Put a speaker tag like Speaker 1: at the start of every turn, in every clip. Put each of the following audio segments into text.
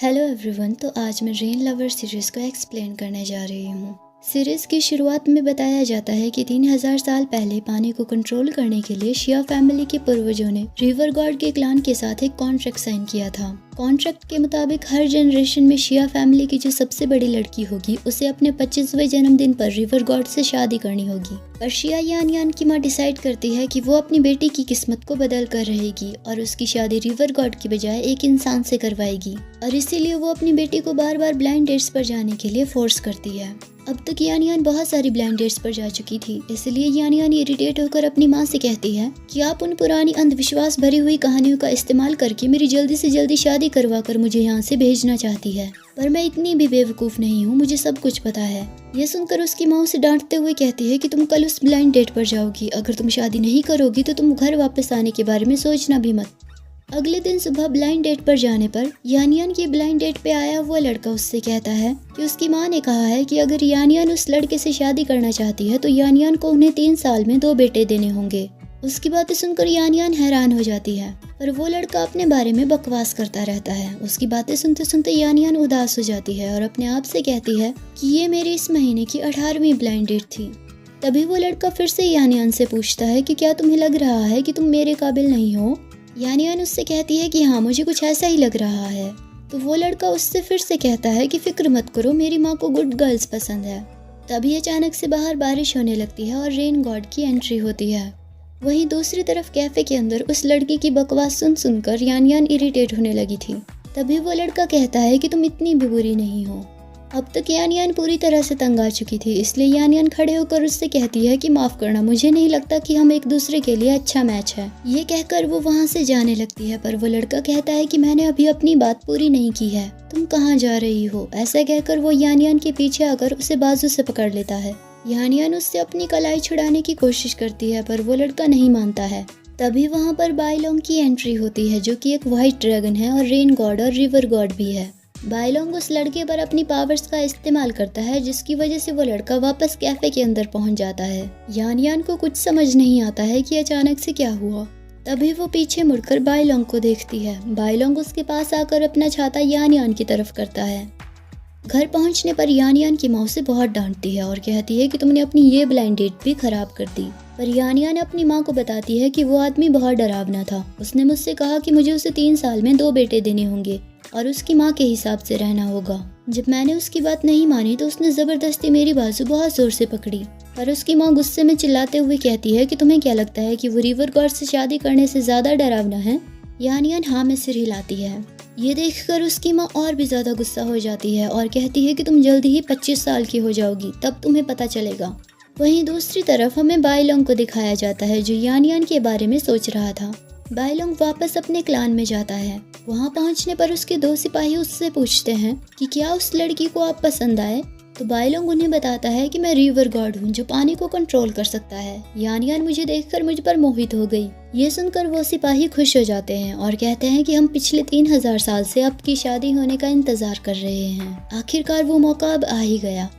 Speaker 1: Hello everyone. तो आज मैं रेन लवर सीरीज़ को एक्सप्लेन करने जा रही हूँ। सीरीज़ की शुरुआत में बताया जाता है कि 3000 साल पहले पानी को कंट्रोल करने के लिए शिया फैमिली के पूर्वजों ने रिवर गॉड के क्लान के साथ एक कॉन्ट्रैक्ट साइन किया था। कॉन्ट्रैक्ट के मुताबिक हर जनरेशन में शिया फैमिली की जो सबसे बड़ी लड़की होगी उसे अपने 25वें जन्मदिन पर रिवर गॉड से शादी करनी होगी। पर शिया यान की माँ डिसाइड करती है कि वो अपनी बेटी की किस्मत को बदल कर रहेगी और उसकी शादी रिवर गॉड की बजाय एक इंसान से करवाएगी, और इसीलिए वो अपनी बेटी को बार बार ब्लाइंड डेट्स पर जाने के लिए फोर्स करती है। अब तक यान बहुत सारी ब्लाइंड डेट्स पर जा चुकी थी, इसलिए यान इरिटेट होकर अपनी माँ से कहती है कि आप उन पुरानी अंधविश्वास भरी हुई कहानियों का इस्तेमाल करके मेरी जल्दी से जल्दी शादी करवा कर मुझे यहाँ से भेजना चाहती है। पर मैं इतनी भी बेवकूफ नहीं हूँ, मुझे सब कुछ पता है। यह सुनकर उसकी माँ उसे डांटते हुए कहती है कि तुम कल उस ब्लाइंड डेट पर जाओगी, अगर तुम शादी नहीं करोगी तो तुम घर वापस आने के बारे में सोचना भी मत। अगले दिन सुबह ब्लाइंड डेट पर जाने पर यान की ब्लाइंड डेट पे आया हुआ लड़का उससे कहता है कि उसकी माँ ने कहा है कि अगर यान उस लड़के से शादी करना चाहती है तो यान को उन्हें 3 साल में 2 बेटे देने होंगे। उसकी बातें सुनकर यान हैरान हो जाती है, पर वो लड़का अपने बारे में बकवास करता रहता है। उसकी बातें सुनते सुनते यान उदास हो जाती है और अपने आप से कहती है कि ये मेरी इस महीने की 18वीं ब्लाइंड डेट थी। तभी वो लड़का फिर से यान से पूछता है कि क्या तुम्हें लग रहा है कि तुम मेरे काबिल नहीं हो। यान उससे कहती है कि हाँ, मुझे कुछ ऐसा ही लग रहा है। तो वो लड़का उससे फिर से कहता है कि फिक्र मत करो, मेरी माँ को गुड गर्ल्स पसंद है। तभी अचानक से बाहर बारिश होने लगती है और रेन गॉड की एंट्री होती है। वहीं दूसरी तरफ कैफे के अंदर उस लड़की की बकवास सुनकर यान इरिटेट होने लगी थी। तभी वो लड़का कहता है कि तुम इतनी भी बुरी नहीं हो। अब तक यान पूरी तरह से तंग आ चुकी थी, इसलिए यान खड़े होकर उससे कहती है कि माफ करना, मुझे नहीं लगता कि हम एक दूसरे के लिए अच्छा मैच है। ये कहकर वो वहाँ से जाने लगती है, पर वो लड़का कहता है कि मैंने अभी अपनी बात पूरी नहीं की है, तुम कहाँ जा रही हो। ऐसा कहकर वो यान के पीछे आकर उसे बाजू से पकड़ लेता है। यान उससे अपनी कलाई छुड़ाने की कोशिश करती है, पर वो लड़का नहीं मानता है। तभी वहाँ पर बाइलोंग की एंट्री होती है, जो कि एक व्हाइट ड्रैगन है और रेन गॉड और रिवर गॉड भी है। बाइलोंग उस लड़के पर अपनी पावर्स का इस्तेमाल करता है, जिसकी वजह से वो लड़का वापस कैफे के अंदर पहुंच जाता है। यान को कुछ समझ नहीं आता है कि अचानक से क्या हुआ। तभी वो पीछे मुड़कर बाइलोंग को देखती है। बाइलोंग उसके पास आकर अपना छाता यान की तरफ करता है। घर पहुंचने पर यान की माँ उसे बहुत डांटती है और कहती है कि तुमने अपनी ये ब्लाइंड डेट भी खराब कर दी। पर यान अपनी माँ को बताती है कि वो आदमी बहुत डरावना था। उसने मुझसे कहा कि मुझे उसे 3 साल में 2 बेटे देने होंगे और उसकी माँ के हिसाब से रहना होगा। जब मैंने उसकी बात नहीं मानी तो उसने जबरदस्ती मेरी बाजू बहुत जोर से पकड़ी। पर उसकी माँ गुस्से में चिल्लाते हुए कहती है कि तुम्हें क्या लगता है कि वो रिवर गॉड से शादी करने से ज्यादा डरावना है। यान हाँ में सिर हिलाती है। ये देखकर उसकी माँ और भी ज्यादा गुस्सा हो जाती है और कहती है कि तुम जल्दी ही 25 साल की हो जाओगी, तब तुम्हें पता चलेगा। वहीं दूसरी तरफ हमें बाइलोंग को दिखाया जाता है, जो यान के बारे में सोच रहा था। बाइलोंग वापस अपने क्लान में जाता है। वहां पहुंचने पर उसके 2 सिपाही उससे पूछते हैं कि क्या उस लड़की को आप पसंद आए। तो बाइलोंग उन्हें बताता है कि मैं रिवर गॉड हूँ जो पानी को कंट्रोल कर सकता है। यान मुझे देखकर मुझ पर मोहित हो गई। ये सुनकर वो सिपाही खुश हो जाते हैं और कहते हैं कि हम पिछले 3000 साल से आपकी शादी होने का इंतजार कर रहे हैं। आखिरकार वो मौका अब आ ही गया।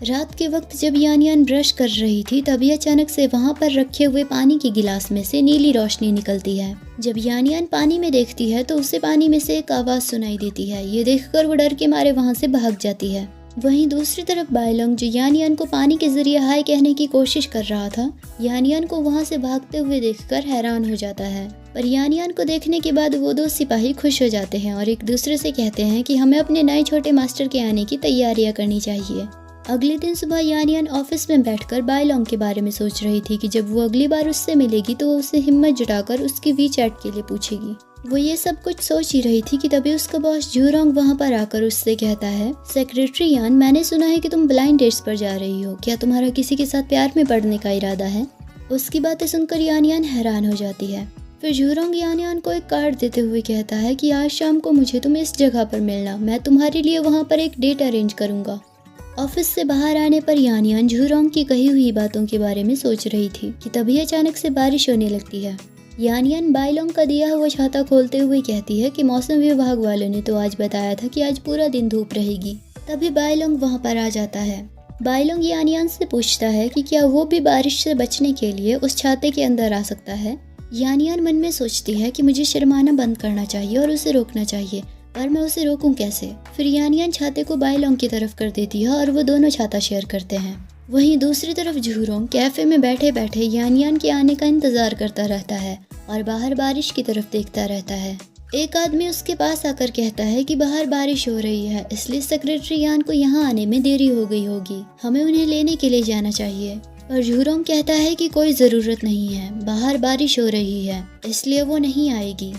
Speaker 1: रात के वक्त जब यान ब्रश कर रही थी, तभी अचानक से वहां पर रखे हुए पानी के गिलास में से नीली रोशनी निकलती है। जब यान पानी में देखती है तो उसे पानी में से एक आवाज सुनाई देती है। ये देखकर वो डर के मारे वहां से भाग जाती है। वहीं दूसरी तरफ बाइलोंग, जो यान को पानी के जरिए हाय कहने की कोशिश कर रहा था, यान को वहां से भागते हुए देखकर हैरान हो जाता है। पर यान को देखने के बाद वो 2 सिपाही खुश हो जाते हैं और एक दूसरे से कहते हैं कि हमें अपने नए छोटे मास्टर के आने की तैयारियां करनी चाहिए। अगले दिन सुबह यान ऑफिस में बैठकर बाइलोंग के बारे में सोच रही थी कि जब वो अगली बार उससे मिलेगी तो वो उसे हिम्मत जुटाकर उसकी वीचैट के लिए पूछेगी। वो ये सब कुछ सोच ही रही थी कि तभी उसका बॉस झूरोंग वहां पर आकर उससे कहता है, सेक्रेटरी यान, मैंने सुना है कि तुम ब्लाइंड डेट्स पर जा रही हो, क्या तुम्हारा किसी के साथ प्यार में पड़ने का इरादा है। उसकी बातें सुनकर यान हैरान हो जाती है। फिर झूरोंग यान को एक कार्ड देते हुए कहता है कि आज शाम को मुझे तुम इस जगह पर मिलना, मैं तुम्हारे लिए वहाँ पर एक डेट अरेंज करूंगा। ऑफिस से बाहर आने पर यान झूरोंग की कही हुई बातों के बारे में सोच रही थी कि तभी अचानक से बारिश होने लगती है। यान बाइलोंग का दिया हुआ छाता खोलते हुए कहती है कि मौसम विभाग वालों ने तो आज बताया था कि आज पूरा दिन धूप रहेगी। तभी बाइलोंग वहां पर आ जाता है। बाइलोंग यान से पूछता है कि क्या वो भी बारिश से बचने के लिए उस छाते के अंदर आ सकता है। यानियान मन में सोचती है कि मुझे शर्माना बंद करना चाहिए और उसे रोकना चाहिए, पर मैं उसे रोकूं कैसे। फिर यानियान छाते को बायलोंग की तरफ कर देती है और वो दोनों छाता शेयर करते हैं। वहीं दूसरी तरफ झूरोंग कैफे में बैठे बैठे यानियान के आने का इंतजार करता रहता है और बाहर बारिश की तरफ देखता रहता है। एक आदमी उसके पास आकर कहता है कि बाहर बारिश हो रही है, इसलिए सेक्रेटरी यान को यहाँ आने में देरी हो गई होगी, हमें उन्हें लेने के लिए जाना चाहिए। पर झूरोंग कहता है कि कोई जरूरत नहीं है, बाहर बारिश हो रही है, इसलिए वो नहीं आएगी।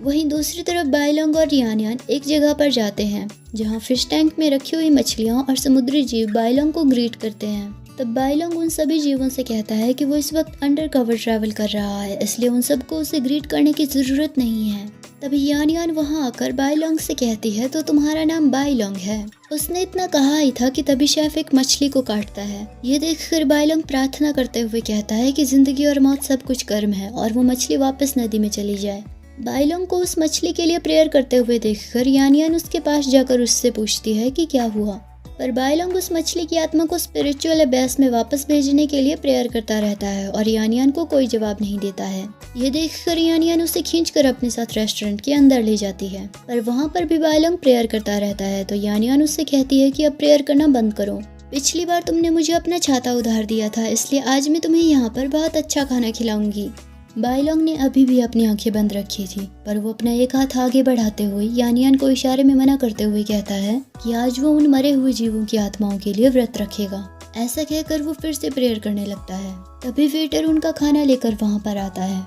Speaker 1: वहीं दूसरी तरफ बायलोंग और यानियान एक जगह पर जाते हैं जहाँ फिश टैंक में रखी हुई मछलियाँ और समुद्री जीव बायलोंग को ग्रीट करते हैं। तब बायलोंग उन सभी जीवों से कहता है कि वो इस वक्त अंडर कवर ट्रैवल कर रहा है, इसलिए उन सबको उसे ग्रीट करने की जरूरत नहीं है। तभी यानियान वहाँ आकर बायलोंग से कहती है, तो तुम्हारा नाम बायलोंग है। उसने इतना कहा ही था कि तभी शेफ एक मछली को काटता है। ये देखकर बायलोंग प्रार्थना करते हुए कहता है कि जिंदगी और मौत सब कुछ कर्म है और वो मछली वापस नदी में चली जाए। बायलोंग को उस मछली के लिए प्रेयर करते हुए देखकर यानियान उसके पास जाकर उससे पूछती है कि क्या हुआ। पर बायलोंग उस मछली की आत्मा को स्पिरिचुअल अभ्यास में वापस भेजने के लिए प्रेयर करता रहता है और यानियान को कोई जवाब नहीं देता है। ये देखकर यानियान उसे खींचकर अपने साथ रेस्टोरेंट के अंदर ले जाती है, पर वहाँ पर भी बायलोंग प्रेयर करता रहता है। तो यानियान उससे कहती है कि अब प्रेयर करना बंद करो, पिछली बार तुमने मुझे अपना छाता उधार दिया था, इसलिए आज मैं तुम्हें यहाँ पर बहुत अच्छा खाना खिलाऊंगी। बायलोंग ने अभी भी अपनी आंखें बंद रखी थी, पर वो अपना एक हाथ आगे बढ़ाते हुए यानियान को इशारे में मना करते हुए कहता है कि आज वो उन मरे हुए जीवों की आत्माओं के लिए व्रत रखेगा। ऐसा कहकर वो फिर से प्रेयर करने लगता है। तभी वेटर उनका खाना लेकर वहाँ पर आता है।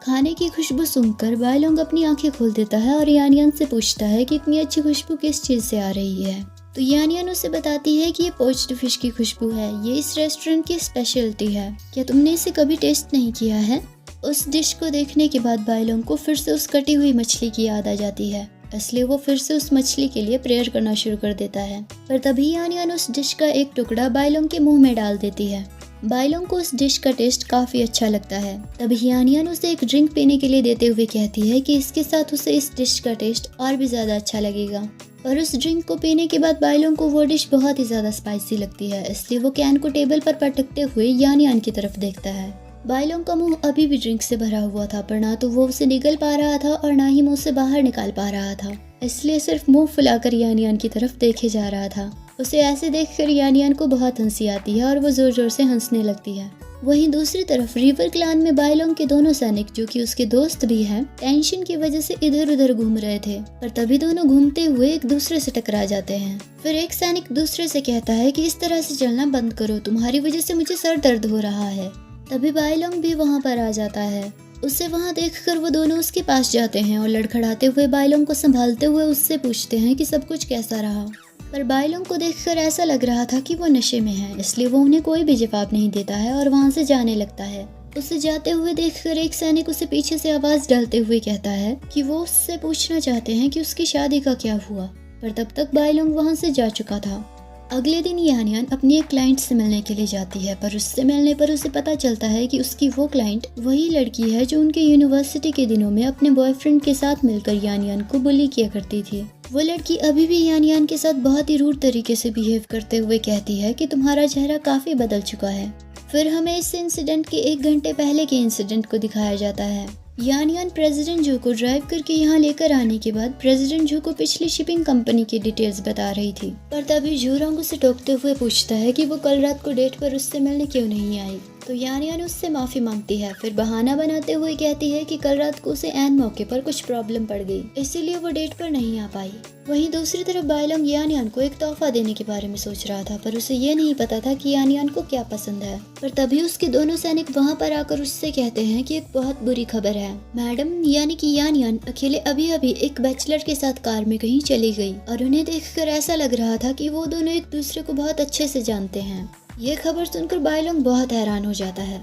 Speaker 1: खाने की खुशबू सुनकर बायलोंग अपनी आंखें खोल देता है और यानियान से पूछता है कि इतनी अच्छी खुशबू किस चीज से आ रही है। तो यानियान उसे बताती है कि ये पोच्ड फिश की खुशबू है, ये इस रेस्टोरेंट की स्पेशलिटी है, क्या तुमने इसे कभी टेस्ट नहीं किया है। उस डिश को देखने के बाद बायलोंग को फिर से उस कटी हुई मछली की याद आ जाती है, इसलिए वो फिर से उस मछली के लिए प्रेयर करना शुरू कर देता है। पर तभी यानियान उस डिश का एक टुकड़ा बायलोंग के मुंह में डाल देती है। बायलोंग को उस डिश का टेस्ट काफी अच्छा लगता है। तभी यानियान उसे एक ड्रिंक पीने के लिए देते हुए कहती है कि इसके साथ उसे इस डिश का टेस्ट और भी ज्यादा अच्छा लगेगा। पर उस ड्रिंक को पीने के बाद बायलोंग को वो डिश बहुत ही ज्यादा स्पाइसी लगती है, इसलिए वो कैन को टेबल पर पटकते हुए यानियान की तरफ देखता है। बायलोंग का मुंह अभी भी ड्रिंक से भरा हुआ था, पर ना तो वो उसे निगल पा रहा था और ना ही मुंह से बाहर निकाल पा रहा था, इसलिए सिर्फ मुंह फुलाकर यानियान की तरफ देखे जा रहा था। उसे ऐसे देखकर यानियान को बहुत हंसी आती है और वो जोर जोर से हंसने लगती है। वहीं दूसरी तरफ रिवर क्लान में बायलोंग के दोनों सैनिक, जो कि उसके दोस्त भी हैं, टेंशन की वजह से इधर उधर घूम रहे थे, पर तभी दोनों घूमते हुए एक दूसरे से टकरा जाते हैं। फिर एक सैनिक दूसरे से कहता है कि इस तरह से चलना बंद करो, तुम्हारी वजह से मुझे सर दर्द हो रहा है। तभी बायलोंग भी वहाँ पर आ जाता है। उसे वहाँ देखकर वो दोनों उसके पास जाते हैं और लड़खड़ाते हुए बायलोंग को संभालते हुए उससे पूछते हैं कि सब कुछ कैसा रहा। पर बायलोंग को देखकर ऐसा लग रहा था कि वो नशे में है, इसलिए वो उन्हें कोई भी जवाब नहीं देता है और वहाँ से जाने लगता है। उसे जाते हुए देखकर एक सैनिक उसे पीछे से आवाज डालते हुए कहता है कि वो उससे पूछना चाहते हैं कि उसकी शादी का क्या हुआ, पर तब तक बायलोंग वहाँ से जा चुका था। अगले दिन यानियान अपनी एक क्लाइंट से मिलने के लिए जाती है, पर उससे मिलने पर उसे पता चलता है कि उसकी वो क्लाइंट वही लड़की है जो उनके यूनिवर्सिटी के दिनों में अपने बॉयफ्रेंड के साथ मिलकर यानियान को बुली किया करती थी। वो लड़की अभी भी यानियान के साथ बहुत ही रूड तरीके से बिहेव करते हुए कहती है कि तुम्हारा चेहरा काफी बदल चुका है। फिर हमें इस इंसिडेंट के 1 घंटे पहले के इंसिडेंट को दिखाया जाता है। यानियान प्रेसिडेंट जू को ड्राइव करके यहाँ लेकर आने के बाद प्रेसिडेंट जू को पिछली शिपिंग कंपनी की डिटेल्स बता रही थी, पर तभी झूरोंग उसे टोकते हुए पूछता है कि वो कल रात को डेट पर उससे मिलने क्यों नहीं आई। तो यानियान उससे माफी मांगती है, फिर बहाना बनाते हुए कहती है कि कल रात को उसे ऐन मौके पर कुछ प्रॉब्लम पड़ गई, इसीलिए वो डेट पर नहीं आ पाई। वहीं दूसरी तरफ बायलोंग यानियान को एक तोहफा देने के बारे में सोच रहा था, पर उसे ये नहीं पता था कि यानियान को क्या पसंद है। पर तभी उसके दोनों सैनिक वहाँ पर आकर उससे कहते हैं कि एक बहुत बुरी खबर है मैडम, यानी कि यानियान अकेले अभी अभी एक बैचलर के साथ कार में कहीं चली गई और उन्हें देखकर ऐसा लग रहा था कि वो दोनों एक दूसरे को बहुत अच्छे से जानते हैं। ये खबर सुनकर बायलोंग बहुत हैरान हो जाता है।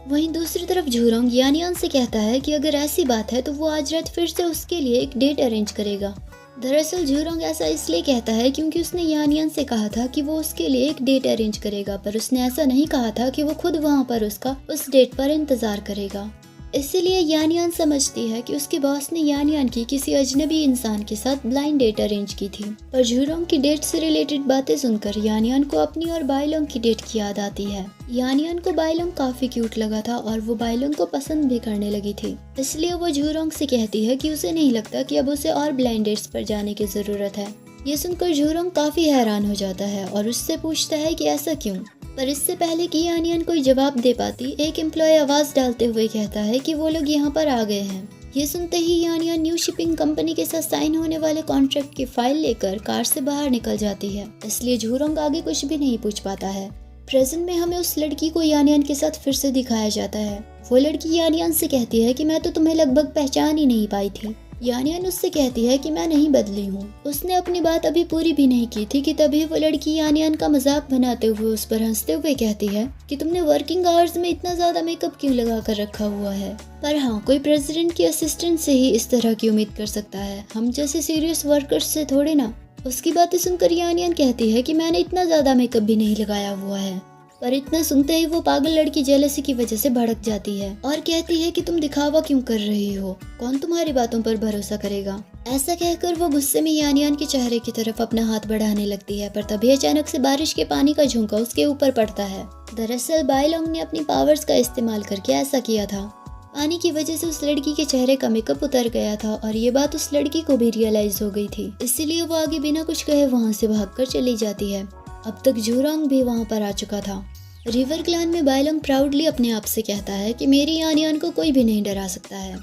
Speaker 1: वहीं दूसरी तरफ झूरोंग यानियान से कहता है कि अगर ऐसी बात है तो वो आज रात फिर से उसके लिए एक डेट अरेंज करेगा। दरअसल झूरोंग ऐसा इसलिए कहता है क्योंकि उसने यानियान से कहा था कि वो उसके लिए एक डेट अरेंज करेगा, पर उसने ऐसा नहीं कहा था कि वो खुद वहाँ पर उसका उस डेट पर इंतजार करेगा। इसलिए यानयान समझती है कि उसके बॉस ने यानयान की किसी अजनबी इंसान के साथ ब्लाइंड डेट अरेंज की थी। पर झूरोंग की डेट से रिलेटेड बातें सुनकर यानयान को अपनी और बाइलोंग की डेट की याद आती है। यानयान को बाइलोंग काफी क्यूट लगा था और वो बाइलोंग को पसंद भी करने लगी थी। इसलिए वो झूरोंग से कहती है कि उसे नहीं लगता कि अब उसे और ब्लाइंड डेट्स पर जाने की जरूरत है। ये सुनकर झूरोंग काफी हैरान हो जाता है और उससे पूछता है कि ऐसा क्यों। पर इससे पहले कि यानयान कोई जवाब दे पाती, एक एम्प्लॉय आवाज डालते हुए कहता है कि वो लोग यहाँ पर आ गए हैं। ये सुनते ही यानयान न्यू शिपिंग कंपनी के साथ साइन होने वाले कॉन्ट्रैक्ट की फाइल लेकर कार से बाहर निकल जाती है। इसलिए झूरोंग आगे कुछ भी नहीं पूछ पाता है। प्रेजेंट में हमें उस लड़की को यानयान के साथ फिर से दिखाया जाता है। वो लड़की यानयान से कहती है कि मैं तो तुम्हें लगभग पहचान ही नहीं पाई थी। यानयान उससे कहती है कि मैं नहीं बदली हूँ। उसने अपनी बात अभी पूरी भी नहीं की थी कि तभी वो लड़की यानयान का मजाक बनाते हुए उस पर हंसते हुए कहती है कि तुमने वर्किंग आवर्स में इतना ज्यादा मेकअप क्यों लगा कर रखा हुआ है। पर हाँ, कोई प्रेसिडेंट की असिस्टेंट से ही इस तरह की उम्मीद कर सकता है, हम जैसे सीरियस वर्कर्स से थोड़े ना। उसकी बातें सुनकर यानयान कहती है कि मैंने इतना ज्यादा मेकअप भी नहीं लगाया हुआ है। पर इतना सुनते ही वो पागल लड़की जेलसी की वजह से भड़क जाती है और कहती है कि तुम दिखावा क्यों कर रही हो, कौन तुम्हारी बातों पर भरोसा करेगा। ऐसा कहकर वो गुस्से में यानयान के चेहरे की तरफ अपना हाथ बढ़ाने लगती है, पर तभी अचानक से बारिश के पानी का झोंका उसके ऊपर पड़ता है। दरअसल बाइलोंग ने अपनी पावर्स का इस्तेमाल करके ऐसा किया था। पानी की वजह से उस लड़की के चेहरे का मेकअप उतर गया था और ये बात उस लड़की को भी रियलाइज हो गई थी। इसीलिए वो आगे बिना कुछ कहे वहाँ से भागकर चली जाती है। अब तक झूरोंग भी वहाँ पर आ चुका था। रिवर क्लान में बाइलोंग प्राउडली अपने आप से कहता है कि मेरी यानयान को कोई भी नहीं डरा सकता है।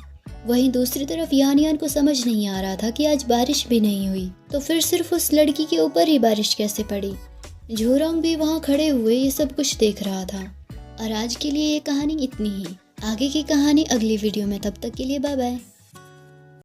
Speaker 1: वहीं दूसरी तरफ यानयान को समझ नहीं आ रहा था कि आज बारिश भी नहीं हुई तो फिर सिर्फ उस लड़की के ऊपर ही बारिश कैसे पड़ी। झूरोंग भी वहाँ खड़े हुए ये सब कुछ देख रहा था। और आज के लिए ये कहानी इतनी ही। आगे की कहानी अगली वीडियो में, तब तक के लिए बाय बाय।